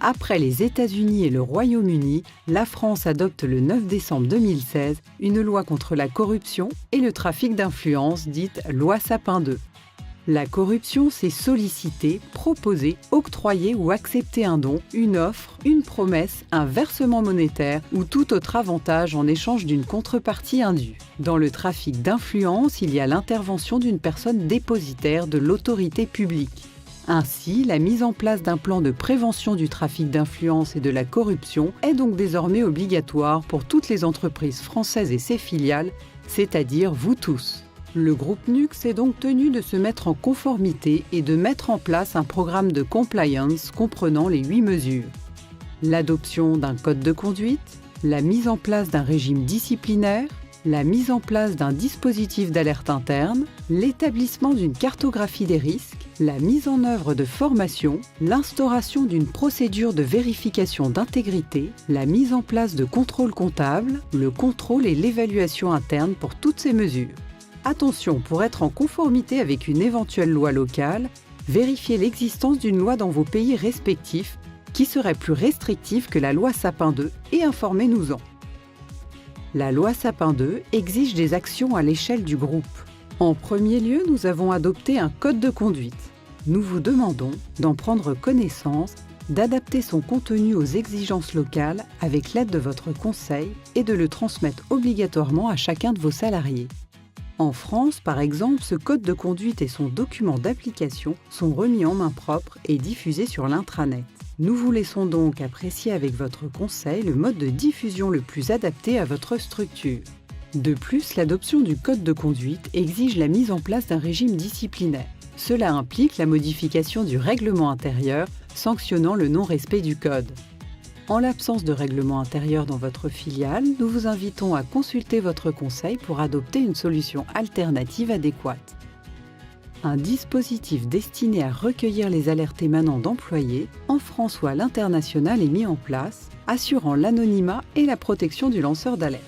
Après les États-Unis et le Royaume-Uni, la France adopte le 9 décembre 2016 une loi contre la corruption et le trafic d'influence, dite loi Sapin 2. La corruption, c'est solliciter, proposer, octroyer ou accepter un don, une offre, une promesse, un versement monétaire ou tout autre avantage en échange d'une contrepartie indue. Dans le trafic d'influence, il y a l'intervention d'une personne dépositaire de l'autorité publique. Ainsi, la mise en place d'un plan de prévention du trafic d'influence et de la corruption est donc désormais obligatoire pour toutes les entreprises françaises et ses filiales, c'est-à-dire vous tous. Le groupe NUX est donc tenu de se mettre en conformité et de mettre en place un programme de compliance comprenant les 8 mesures. L'adoption d'un code de conduite, la mise en place d'un régime disciplinaire, la mise en place d'un dispositif d'alerte interne, l'établissement d'une cartographie des risques, la mise en œuvre de formations, l'instauration d'une procédure de vérification d'intégrité, la mise en place de contrôles comptables, le contrôle et l'évaluation interne pour toutes ces mesures. Attention, pour être en conformité avec une éventuelle loi locale, vérifiez l'existence d'une loi dans vos pays respectifs qui serait plus restrictive que la loi Sapin 2 et informez-nous-en. La loi Sapin 2 exige des actions à l'échelle du groupe. En premier lieu, nous avons adopté un code de conduite. Nous vous demandons d'en prendre connaissance, d'adapter son contenu aux exigences locales avec l'aide de votre conseil et de le transmettre obligatoirement à chacun de vos salariés. En France, par exemple, ce code de conduite et son document d'application sont remis en main propre et diffusés sur l'intranet. Nous vous laissons donc apprécier avec votre conseil le mode de diffusion le plus adapté à votre structure. De plus, l'adoption du code de conduite exige la mise en place d'un régime disciplinaire. Cela implique la modification du règlement intérieur sanctionnant le non-respect du code. En l'absence de règlement intérieur dans votre filiale, nous vous invitons à consulter votre conseil pour adopter une solution alternative adéquate. Un dispositif destiné à recueillir les alertes émanant d'employés, en France ou à l'international, est mis en place, assurant l'anonymat et la protection du lanceur d'alerte.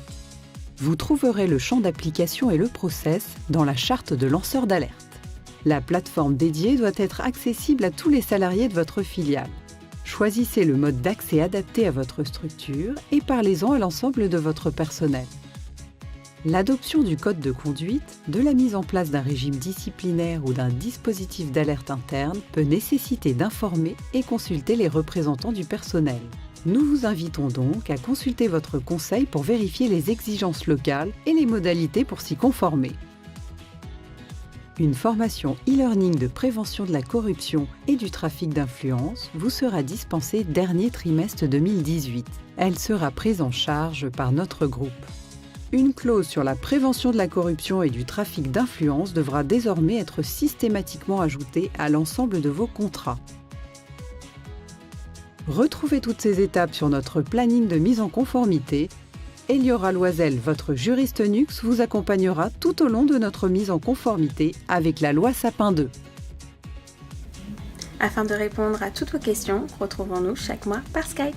Vous trouverez le champ d'application et le process dans la charte de lanceur d'alerte. La plateforme dédiée doit être accessible à tous les salariés de votre filiale. Choisissez le mode d'accès adapté à votre structure et parlez-en à l'ensemble de votre personnel. L'adoption du code de conduite, de la mise en place d'un régime disciplinaire ou d'un dispositif d'alerte interne peut nécessiter d'informer et consulter les représentants du personnel. Nous vous invitons donc à consulter votre conseil pour vérifier les exigences locales et les modalités pour s'y conformer. Une formation e-learning de prévention de la corruption et du trafic d'influence vous sera dispensée dernier trimestre 2018. Elle sera prise en charge par notre groupe. Une clause sur la prévention de la corruption et du trafic d'influence devra désormais être systématiquement ajoutée à l'ensemble de vos contrats. Retrouvez toutes ces étapes sur notre planning de mise en conformité. Eliora Loisel, votre juriste NUX, vous accompagnera tout au long de notre mise en conformité avec la loi Sapin 2. Afin de répondre à toutes vos questions, retrouvons-nous chaque mois par Skype.